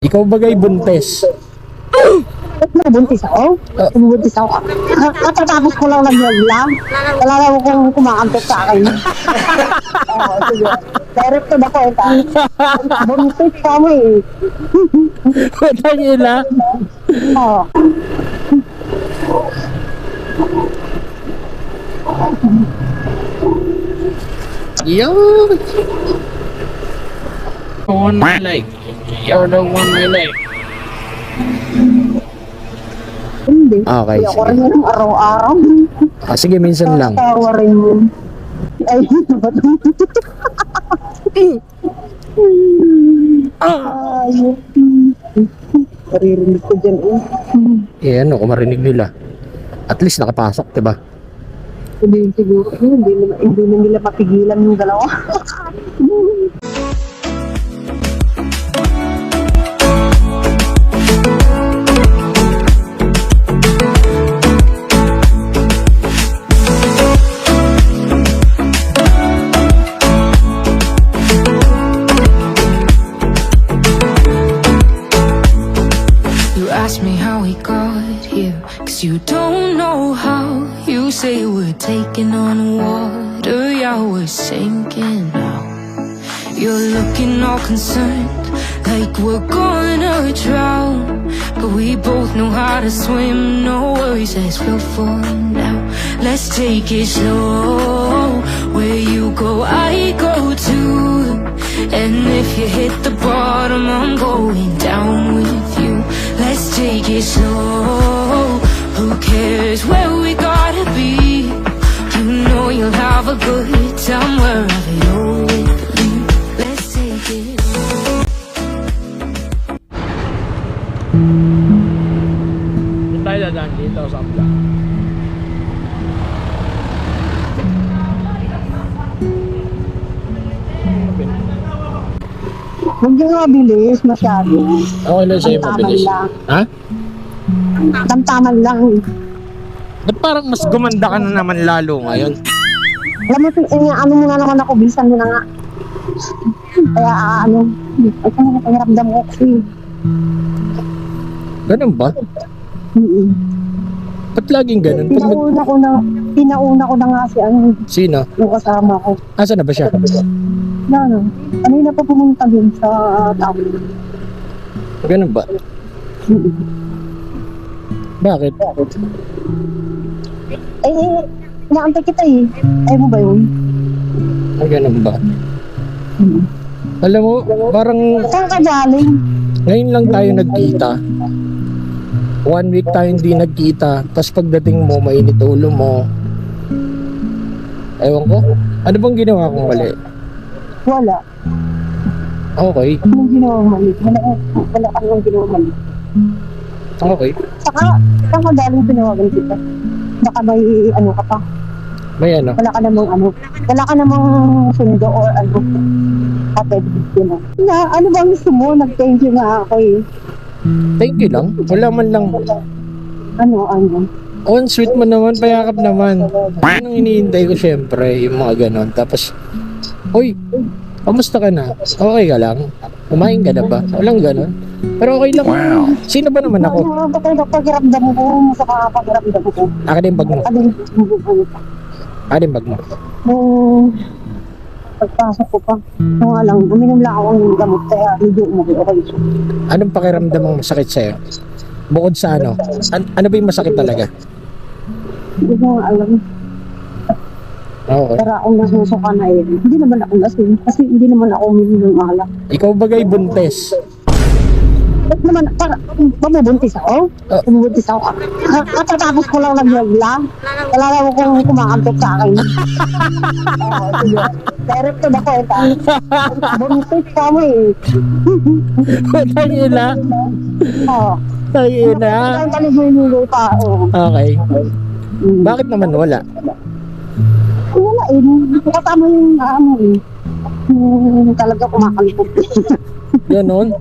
Ikaw bagay buntes. Nabuntis ako? Nabuntis ako. Katatapos ko lang nag-vlog. Wala na akong kumakampit sa akin. Sige. Directed ako ito. Buntis ka mo eh. Putang ina. Oo. Yo. The one I like. You're the one I like. Hindi. Okay, Hindi ako sige. rin yung araw-araw. Sige, minsan lang. Tawa rin yun. Ay, ba't? Ayun. Maririnig ko dyan eh. Ano, kung marinig nila. At least nakapasok, diba? Hindi siguro. Hindi na nila mapigilan yung dalawa. You ask me how we got here, 'cause you don't know how. You say we're taking on water, yeah, we're sinking now. You're looking all concerned, like we're gonna drown. But we both know how to swim, no worries, let's go for now. Let's take it slow, where you go, I go too. And if you hit the bottom, I'm going down with you. Let's take it slow, who cares where we gotta be? You know you'll have a good time wherever you're with me. Let's take it. Doon tayo dadaan dito sa Abla. Huwag yung mabilis masyado. Okay lang sa'yo Tamtaman mabilis. lang. Ha? Tamtaman lang. Ba't parang mas gumanda ka na naman lalo ngayon? Alam mo, ano mo na naman ako, bilisan mo na nga. Kaya ano, ay kung napahiramdam ko kasi. Ganun ba? Ba't laging ganun? Pag Pinauna ko na nga si ano, Sino? yung kasama ko. Asa na ba siya? Na ano, kanina pa pumunta dun sa tao. Ganun ba? Bakit? Eh, inaantay kita eh. Ayaw mo ba yun? Ay, ganun ba? Alam mo, parang Saan ka galing? ngayon lang tayo nagkita. 1 week tayo hindi nagkita. Tapos pagdating mo, mainit ulo mo. Ewan ko. Ano bang ginawa kong mali? Wala. Okay. Anong ginawa mali? Wala ka nang ginawa mali. Okay. Saka, saan ka galing pinawagan kita? Baka may ano ka pa? May ano? Wala ka namang sundo or ano. Kapag, yun know. Na, ano bang gusto mo? Nag-thank you nga ako eh. Thank you lang. Wala man lang. Ano? On sweet mo naman, payakap naman. Yun ang iniintay ko syempre, yung mga ganon. Tapos, uy, kamusta ka na? Okay ka lang? Kumain ka na ba? Walang ganon. Pero okay lang. Sino ba naman ako? Ano ba tayo pag-iramdam ko? Sa pag-iramdam ko? Akin yung bag mo. Akin yung bag mo. Nung pagpasok ko pa, nga lang, uminom lang ako ng gamot kaya medyo okay. Anong pakiramdam ang masakit sa'yo? Bukod sa ano? Ano ba yung masakit talaga? Hindi ko nga alam. Okay. Pero akong nasusuka na eh. Hindi naman ako lasing kasi hindi naman ako uminom ng alak. Ikaw bagay buntes. Ba't naman, mabubuntis ako? Mabubuntis ako. Katatapos ko lang nag-vlog. Wala na akong kumakampit sa akin. Sige. Directed ako ito. Buntis ka mo eh. Putang ina. Oo. Tangin na. Ang talig-nililo pa. Okay. Bakit naman wala? Wala eh. Kasama yung ano eh. Yung talaga kumakalipot. Ganon?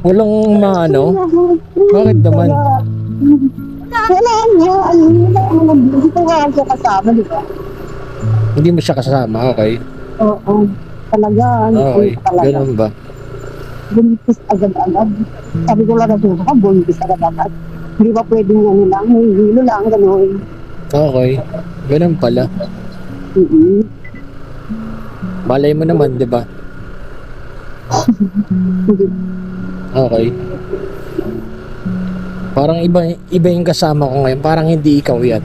Walang mga ano? Bakit naman? Wala nga. Hindi ko nga siya kasama, di ba? Hindi mo siya kasama, okay? Oo. Talaga. Okay, Talaga. ganun ba? buntis agad-agad. Sabi ko lang na ka, buntis agad-agad. Hindi ba pwedeng ano lang, may hilo lang, gano'n. Okay. Ganun pala. Mm-hmm. Malay mo naman, di ba? Okay. Parang iba yung kasama ko ngayon. Parang hindi ikaw yan.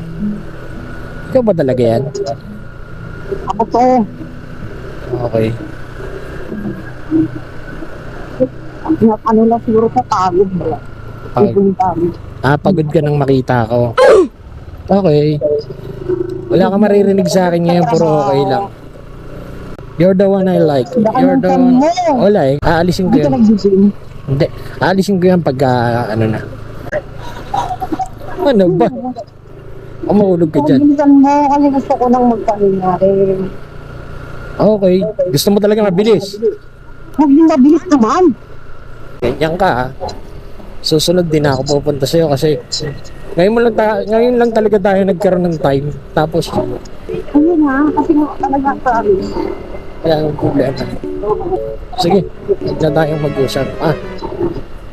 Ikaw ba talaga yan? Ako to, Okay. ano lang siguro sa pagod ba? Pagod. Pagod ka nang makita ko. Okay. Wala ka maririnig sa akin ngayon, puro okay lang. You're the one I like. You're the one. Wala eh. Aalisin ko Hindi ka yun. nag-gym. Hindi. Aalisin ko yan pag ano na. Ano ba? Umahulog ka dyan. Bilisan mo, kasi gusto ko nang magpahinga rin. Okay. Gusto mo talaga mabilis. Huwag yung mabilis naman. Ganyan ka ha. Susunod din ako pupunta sa'yo kasi ngayon lang talaga tayo nagkaroon ng time. Tapos Ano na, kasi talaga promise. wala nang problema. Sige, huwag na tayong mag-usap.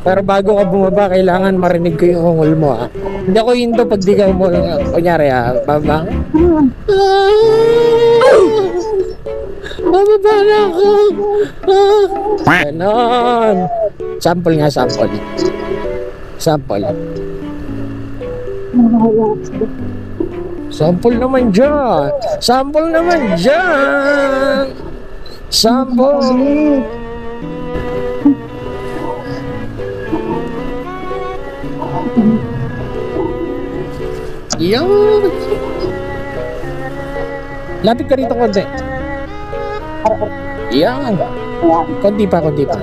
Pero bago ka bumaba, kailangan marinig ko yung ungol mo ha. Hindi ako hinto pag di ka kunyari ha, baba. Bababa na ako. Ganon. Sample nga, sample. Sample. Sample naman dyan. Sample naman dyan. Sample. Yan. Lapit ka rito konti. Yan. Konti pa, konti pa.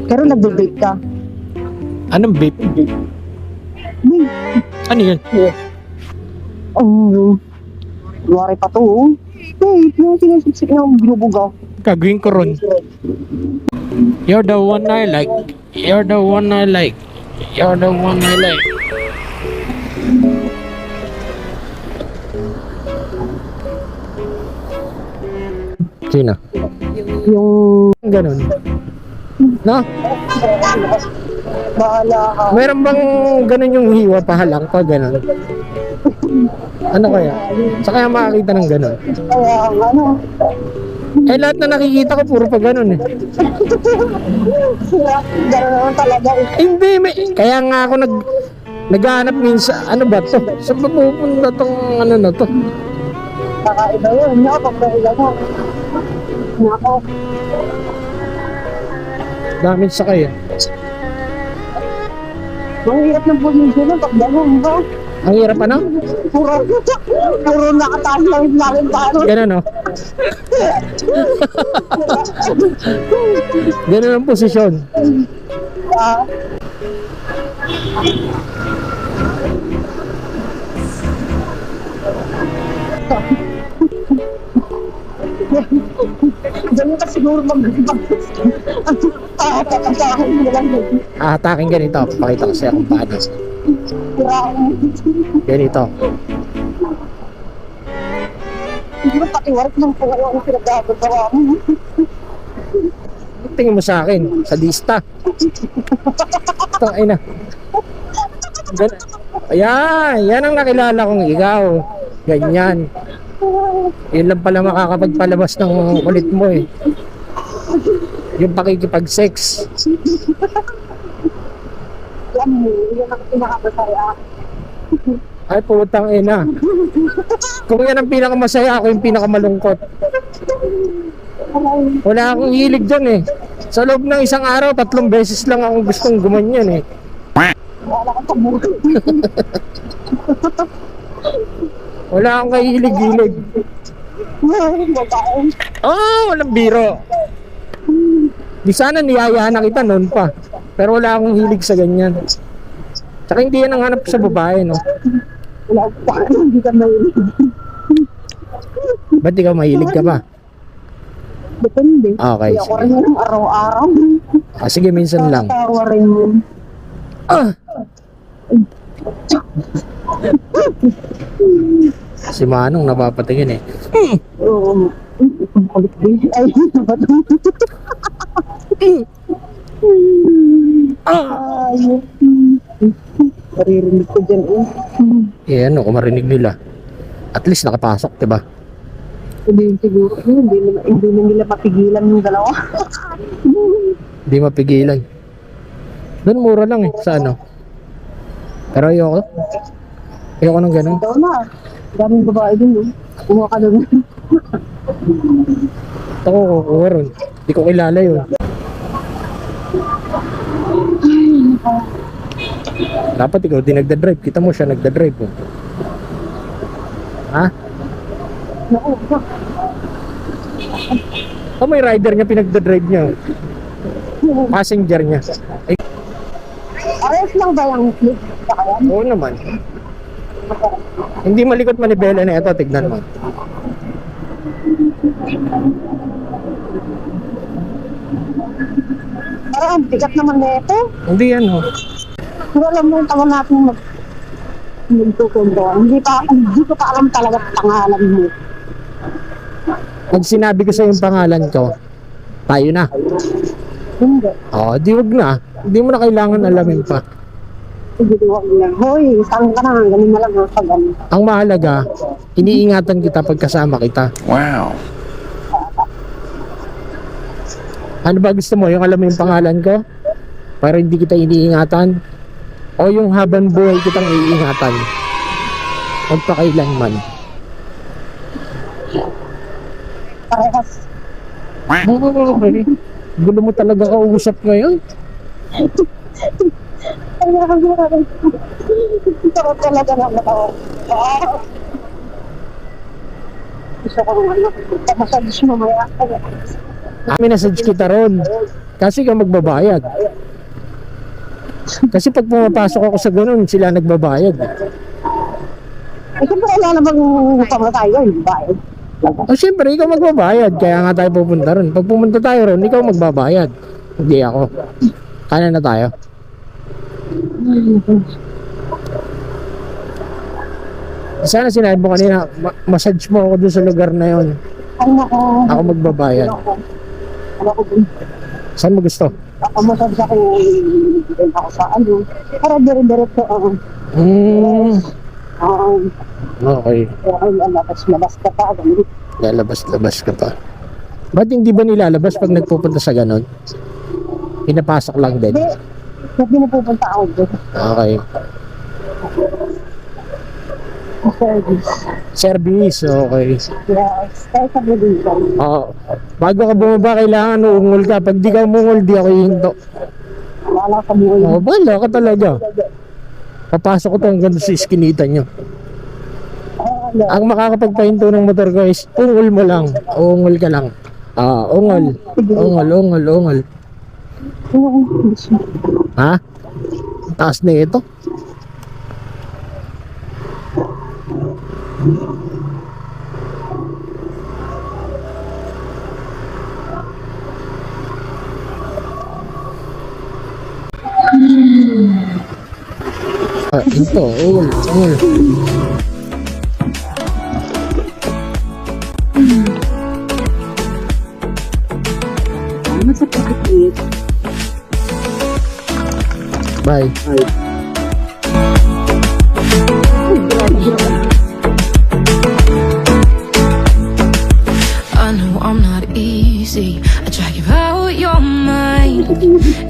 Pero nagbe-break ka. Anong vape? Hindi. Ano yun? Luwari pa to. Wait, yung sinisiksik ng binubugaw. Gagawin ko ron. You're the one I like. You're the one I like. You're the one I like. Sino? Yung Ganun. No? bahala ka. Meron bang ganun yung hiwa pahalang pa ganun? Ano kaya? Sa kaya makakita ng ganun? Kaya ano, Eh lahat na nakikita ko puro pa ganun eh. gano'n naman talaga. Hindi, kaya nga ako naghahanap minsan, ano ba to? Saan ba pupunta tong ano na to? Kakaiba yun. Nako, kakaiba mo. Nako. Daming sakay eh. Ang hirap ng position ng pag gano'n ba? Ang hirap ano? Puro nakataas lang yung lalim tayo. Ganun oh. Ganun ang posisyon. Ganun ka siguro mag-ibang. Tatakasahin mo lang yun. Aataking ganito. Pakita ko sa'yo kung paano. Ganito. Hindi mo pakiwarik ng kung ano ang pinagdadagawa mo. Tingin mo sa akin, sa lista. Ito, ay na. Ayan, yan ang nakilala kong ikaw. Ganyan. Yun lang pala makakapagpalabas ng kulit mo eh. Yung pakikipag-sex. Yan mo, yan ang pinakamasaya. Ay, putang ina. Kung yan ang pinakamasaya, ako yung pinakamalungkot. Wala akong hilig dyan eh. Sa loob ng isang araw, 3 beses lang akong gustong gumanyan eh. Wala kang pabuti. Wala akong kahilig-hilig. Babae. Walang biro. Di sana niyaya na kita noon pa. Pero wala akong hilig sa ganyan. Tsaka hindi yan ang hanap sa babae, no? Wala pa, hindi ka mahilig. Ba't ikaw mahilig ka ba? Depende. Okay, Hindi ako sige. rin yung araw-araw. Sige, minsan lang. Tawa rin yun. Ah! Si Manong napapatingin eh. Oo. Ang kulit din. Ay, ano ba ito? Ay, maririnig ko dyan eh. Eh ano, kung marinig nila. At least nakapasok, diba? Hindi siguro. Hindi na nila mapigilan yung dalawa. Hindi mapigilan. Doon mura lang eh, sa ano. Pero ayoko. Ayoko ng ganun. Ikaw na. Daming babae din eh. Kumuha ka doon. Ako kukuha ron. Hindi ko kilala yun. Dapat ikaw di nagdadrive. Kita mo siya nagdadrive. Oh. Ha? Naku, Oh, may rider niya pinagdadrive niya. Passenger niya. Ay, ayos lang ba yung flip sa kaya? oo naman. Hindi malikot manibela na ito. Tignan mo. Parang ang bigat naman na ito. Hindi yan oh. Pero alam mo yung tawa natin magtutundoan. Hindi ko pa alam talaga pangalan mo. Pag sinabi ko sa yung pangalan ko, tayo na. Hindi. Oh, di wag na. Hindi mo na kailangan alamin pa. Hindi ko lang. Hoy, saan ka na? Ganun na lang ha. Pag ano. Ang mahalaga, iniingatan kita pag kasama kita. Wow. Ano ba gusto mo? Yung alam mo yung pangalan ko? Para hindi kita iniingatan? O yung habang buhay kitang iingatan? Magpakailanman. Parehas. Okay. Gulo mo talaga kausap ngayon. Ay, nakakagulatan. Ito talaga lang ako. Gusto ko ano. Massage mamaya. Minasage kita ron. Kasi ka magbabayad. Kasi pag pumapasok ako sa ganun, sila nagbabayad. Ay, siyempre wala namang pamatayo. Hindi ba? O syempre, ikaw magbabayad. Kaya nga tayo pupunta ron. Pag pumunta tayo ron, ikaw magbabayad. Hindi ako. Kaya na tayo. Sana sinabi mo kanina, massage mo ako dun sa lugar na yon. Ay, nako. Ako magbabayad. Ano ko din. Saan mo gusto? Ako masabi sa akin, din ako sa ano. Para dire-diretso ako. Okay. Labas ka pa. Ganun. Lalabas-labas ka pa. Ba't hindi ba nilalabas pag nagpupunta sa ganon? Pinapasok lang din. Hindi. Hindi na pupunta ako doon. Okay. Service. Service, okay. Yes. Kaya sa bulisan. Oo. Bago ka bumaba, kailangan uungol ka. Pag di ka umungol, di ako hihinto. Wala sa buhay. Oo, bala ka talaga. Papasok ko to hanggang sa iskinita nyo. Ang makakapagpahinto ng motor ko is ungol mo lang. Ungol ka lang. Ungol. Ungol. Ha? Taas na ito. Ito, ungol. Ano sa pagkakit? Bye. I know I'm not easy. I drag you out your mind.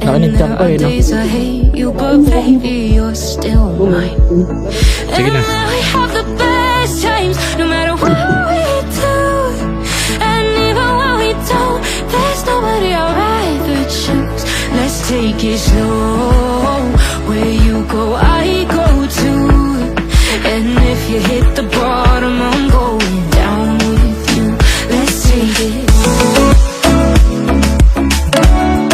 And there are days I hate you, but baby, you're still mine. Sige And na. we have the best times, no matter what we do. And even when we don't, there's nobody I'd rather choose. Let's take it slow. Where you go,